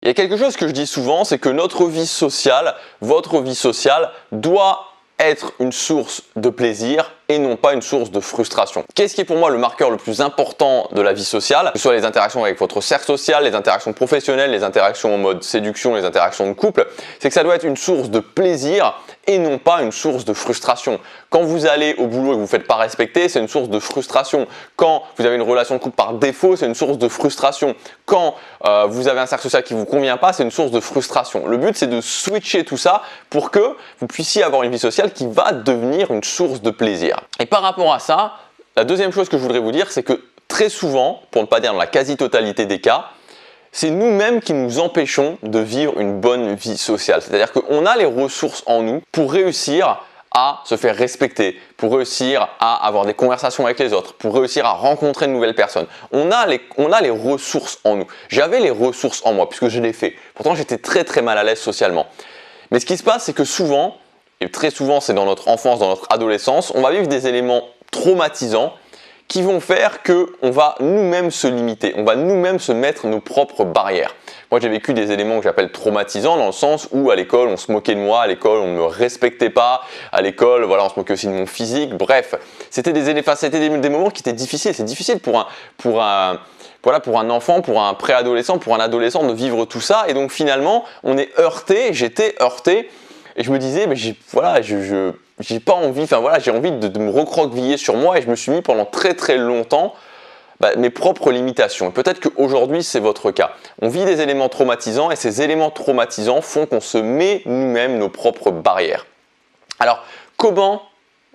Il y a quelque chose que je dis souvent, c'est que notre vie sociale, votre vie sociale, doit être une source de plaisir et non pas une source de frustration. Qu'est-ce qui est pour moi le marqueur le plus important de la vie sociale, que ce soit les interactions avec votre cercle social, les interactions professionnelles, les interactions en mode séduction, les interactions de couple, c'est que ça doit être une source de plaisir et non pas une source de frustration. Quand vous allez au boulot et que vous ne vous faites pas respecter, c'est une source de frustration. Quand vous avez une relation de couple par défaut, c'est une source de frustration. Quand vous avez un cercle social qui ne vous convient pas, c'est une source de frustration. Le but, c'est de switcher tout ça pour que vous puissiez avoir une vie sociale qui va devenir une source de plaisir. Et par rapport à ça, la deuxième chose que je voudrais vous dire, c'est que très souvent, pour ne pas dire dans la quasi-totalité des cas, c'est nous-mêmes qui nous empêchons de vivre une bonne vie sociale. C'est-à-dire qu'on a les ressources en nous pour réussir à se faire respecter, pour réussir à avoir des conversations avec les autres, pour réussir à rencontrer de nouvelles personnes. On a les ressources en nous. J'avais les ressources en moi puisque je l'ai fait. Pourtant, j'étais très mal à l'aise socialement. Mais ce qui se passe, c'est que souvent, et très souvent c'est dans notre enfance, dans notre adolescence, on va vivre des éléments traumatisants qui vont faire qu'on va nous-mêmes se limiter, on va nous-mêmes se mettre nos propres barrières. Moi j'ai vécu des éléments que j'appelle traumatisants dans le sens où à l'école on se moquait de moi, à l'école on ne me respectait pas, à l'école voilà, on se moquait aussi de mon physique, bref. C'était des moments qui étaient difficiles, c'est difficile pour un enfant, pour un préadolescent, pour un adolescent de vivre tout ça et donc finalement on est heurté, j'étais heurté et je me disais mais j'ai pas envie, j'ai envie de me recroqueviller sur moi et je me suis mis pendant très longtemps mes propres limitations. Peut-être qu'aujourd'hui c'est votre cas. On vit des éléments traumatisants et ces éléments traumatisants font qu'on se met nous-mêmes nos propres barrières. Alors comment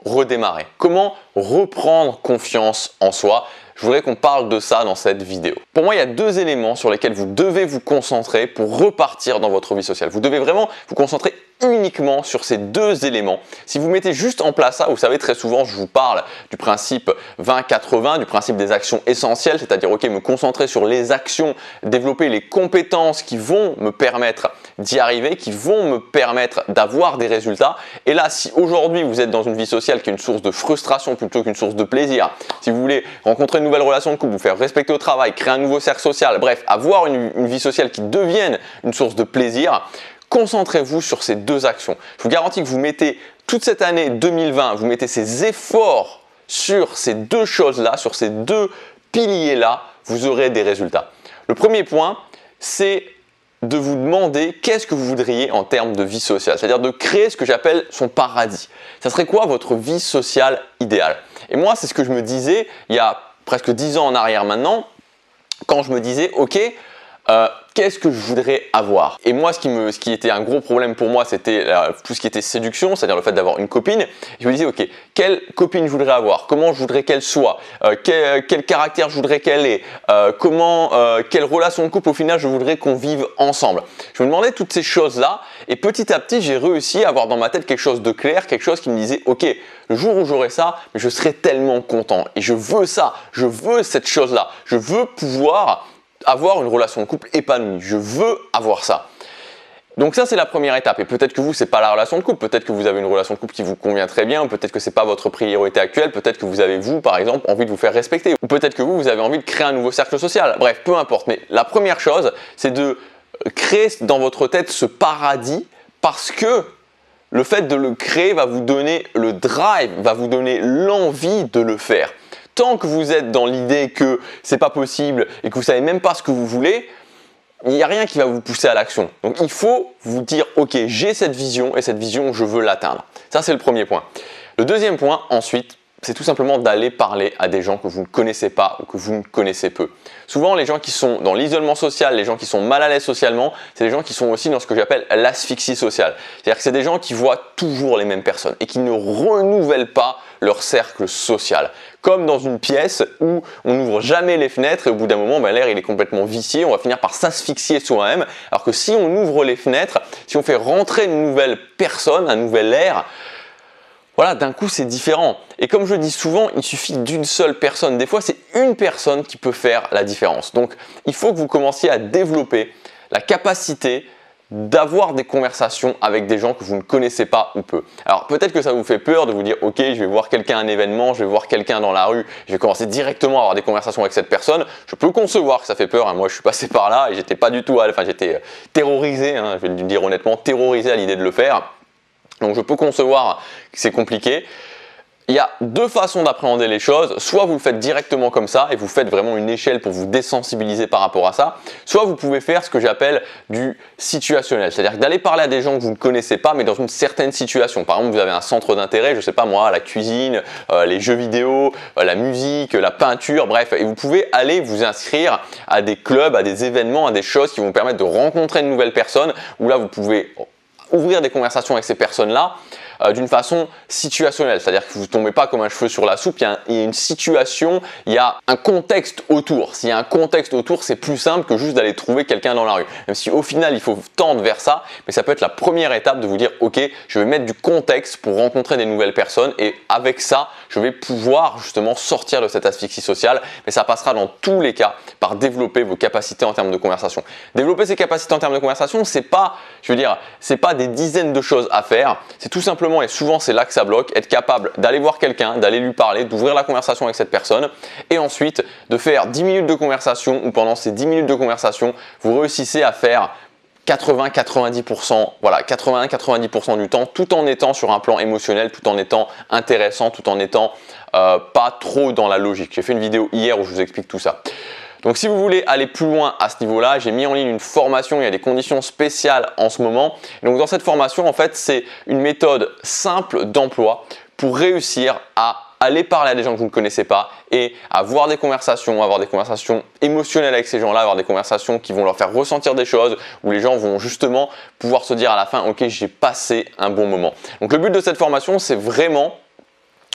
redémarrer? Comment reprendre confiance en soi? Je voudrais qu'on parle de ça dans cette vidéo. Pour moi, il y a deux éléments sur lesquels vous devez vous concentrer pour repartir dans votre vie sociale. Vous devez vraiment vous concentrer uniquement sur ces deux éléments. Si vous mettez juste en place ça, vous savez très souvent je vous parle du principe 20-80, du principe des actions essentielles, c'est-à-dire me concentrer sur les actions, développer les compétences qui vont me permettre d'y arriver, qui vont me permettre d'avoir des résultats. Et là, si aujourd'hui vous êtes dans une vie sociale qui est une source de frustration plutôt qu'une source de plaisir, si vous voulez rencontrer une nouvelle relation de couple, vous faire respecter au travail, créer un nouveau cercle social, bref, avoir une vie sociale qui devienne une source de plaisir, concentrez-vous sur ces deux actions. Je vous garantis que vous mettez toute cette année 2020, vous mettez ces efforts sur ces deux choses-là, sur ces deux piliers-là, vous aurez des résultats. Le premier point, c'est de vous demander qu'est-ce que vous voudriez en termes de vie sociale, c'est-à-dire de créer ce que j'appelle son paradis. Ça serait quoi votre vie sociale idéale? Et moi, c'est ce que je me disais il y a presque 10 ans en arrière maintenant, quand je me disais, ok, qu'est-ce que je voudrais avoir? Et moi, ce qui était un gros problème pour moi, c'était tout ce qui était séduction, c'est-à-dire le fait d'avoir une copine. Je me disais, ok, quelle copine je voudrais avoir? Comment je voudrais qu'elle soit? Quel caractère je voudrais qu'elle ait? Quelle relation de couple au final je voudrais qu'on vive ensemble? Je me demandais toutes ces choses-là et petit à petit, j'ai réussi à avoir dans ma tête quelque chose de clair, quelque chose qui me disait, ok, le jour où j'aurai ça, je serai tellement content et je veux ça, je veux cette chose-là, je veux pouvoir avoir une relation de couple épanouie. Je veux avoir ça. Donc ça, c'est la première étape. Et peut-être que vous, c'est pas la relation de couple. Peut-être que vous avez une relation de couple qui vous convient très bien. Peut-être que c'est pas votre priorité actuelle. Peut-être que vous avez, vous, par exemple, envie de vous faire respecter. Ou peut-être que vous avez envie de créer un nouveau cercle social. Bref, peu importe. Mais la première chose, c'est de créer dans votre tête ce paradis parce que le fait de le créer va vous donner le drive, va vous donner l'envie de le faire. Tant que vous êtes dans l'idée que c'est pas possible et que vous savez même pas ce que vous voulez, il n'y a rien qui va vous pousser à l'action. Donc il faut vous dire, ok, j'ai cette vision et cette vision, je veux l'atteindre. Ça, c'est le premier point. Le deuxième point, ensuite, c'est tout simplement d'aller parler à des gens que vous ne connaissez pas ou que vous ne connaissez peu. Souvent, les gens qui sont dans l'isolement social, les gens qui sont mal à l'aise socialement, c'est des gens qui sont aussi dans ce que j'appelle l'asphyxie sociale. C'est-à-dire que c'est des gens qui voient toujours les mêmes personnes et qui ne renouvellent pas leur cercle social. Comme dans une pièce où on n'ouvre jamais les fenêtres et au bout d'un moment, l'air il est complètement vicié, on va finir par s'asphyxier soi-même. Alors que si on ouvre les fenêtres, si on fait rentrer une nouvelle personne, un nouvel air, voilà, d'un coup c'est différent. Et comme je dis souvent, il suffit d'une seule personne. Des fois, c'est une personne qui peut faire la différence. Donc, il faut que vous commenciez à développer la capacité d'avoir des conversations avec des gens que vous ne connaissez pas ou peu. Alors peut-être que ça vous fait peur de vous dire ok, je vais voir quelqu'un à un événement, je vais voir quelqu'un dans la rue, je vais commencer directement à avoir des conversations avec cette personne. Je peux concevoir que ça fait peur, hein. Moi je suis passé par là et j'étais pas du tout, j'étais terrorisé, hein, je vais le dire honnêtement, terrorisé à l'idée de le faire. Donc je peux concevoir que c'est compliqué. Il y a deux façons d'appréhender les choses, soit vous le faites directement comme ça et vous faites vraiment une échelle pour vous désensibiliser par rapport à ça, soit vous pouvez faire ce que j'appelle du situationnel, c'est-à-dire d'aller parler à des gens que vous ne connaissez pas mais dans une certaine situation. Par exemple, vous avez un centre d'intérêt, je sais pas moi, la cuisine, les jeux vidéo, la musique, la peinture, bref, et vous pouvez aller vous inscrire à des clubs, à des événements, à des choses qui vont vous permettre de rencontrer de nouvelles personnes, où là vous pouvez ouvrir des conversations avec ces personnes-là d'une façon situationnelle, c'est-à-dire que vous ne tombez pas comme un cheveu sur la soupe, il y a une situation, il y a un contexte autour. S'il y a un contexte autour, c'est plus simple que juste d'aller trouver quelqu'un dans la rue. Même si au final, il faut tendre vers ça, mais ça peut être la première étape de vous dire ok, je vais mettre du contexte pour rencontrer des nouvelles personnes et avec ça, je vais pouvoir justement sortir de cette asphyxie sociale, mais ça passera dans tous les cas par développer vos capacités en termes de conversation. Développer ses capacités en termes de conversation, c'est pas des dizaines de choses à faire, c'est tout simplement, et souvent c'est là que ça bloque, être capable d'aller voir quelqu'un, d'aller lui parler, d'ouvrir la conversation avec cette personne et ensuite de faire 10 minutes de conversation où pendant ces 10 minutes de conversation, vous réussissez à faire 80-90% du temps, tout en étant sur un plan émotionnel, tout en étant intéressant, tout en étant pas trop dans la logique. J'ai fait une vidéo hier où je vous explique tout ça. Donc si vous voulez aller plus loin à ce niveau-là, j'ai mis en ligne une formation, il y a des conditions spéciales en ce moment. Donc dans cette formation, en fait, c'est une méthode simple d'emploi pour réussir à aller parler à des gens que vous ne connaissez pas et avoir des conversations émotionnelles avec ces gens-là, avoir des conversations qui vont leur faire ressentir des choses, où les gens vont justement pouvoir se dire à la fin « Ok, j'ai passé un bon moment ». Donc le but de cette formation, c'est vraiment…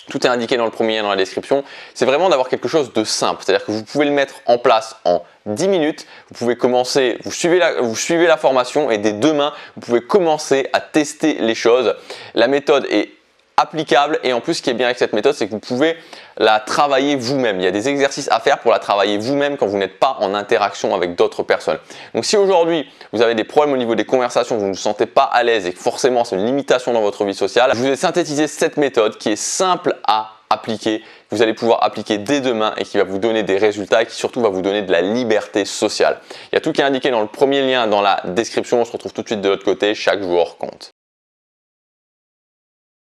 Tout est indiqué dans le premier lien dans la description. C'est vraiment d'avoir quelque chose de simple. C'est-à-dire que vous pouvez le mettre en place en 10 minutes. Vous pouvez commencer, vous suivez la formation et dès demain, vous pouvez commencer à tester les choses. La méthode est applicable et en plus ce qui est bien avec cette méthode, c'est que vous pouvez la travailler vous-même. Il y a des exercices à faire pour la travailler vous-même quand vous n'êtes pas en interaction avec d'autres personnes. Donc si aujourd'hui vous avez des problèmes au niveau des conversations, vous ne vous sentez pas à l'aise et que forcément c'est une limitation dans votre vie sociale, je vous ai synthétisé cette méthode qui est simple à appliquer, que vous allez pouvoir appliquer dès demain et qui va vous donner des résultats et qui surtout va vous donner de la liberté sociale. Il y a tout qui est indiqué dans le premier lien dans la description. On se retrouve tout de suite de l'autre côté. Chaque jour compte.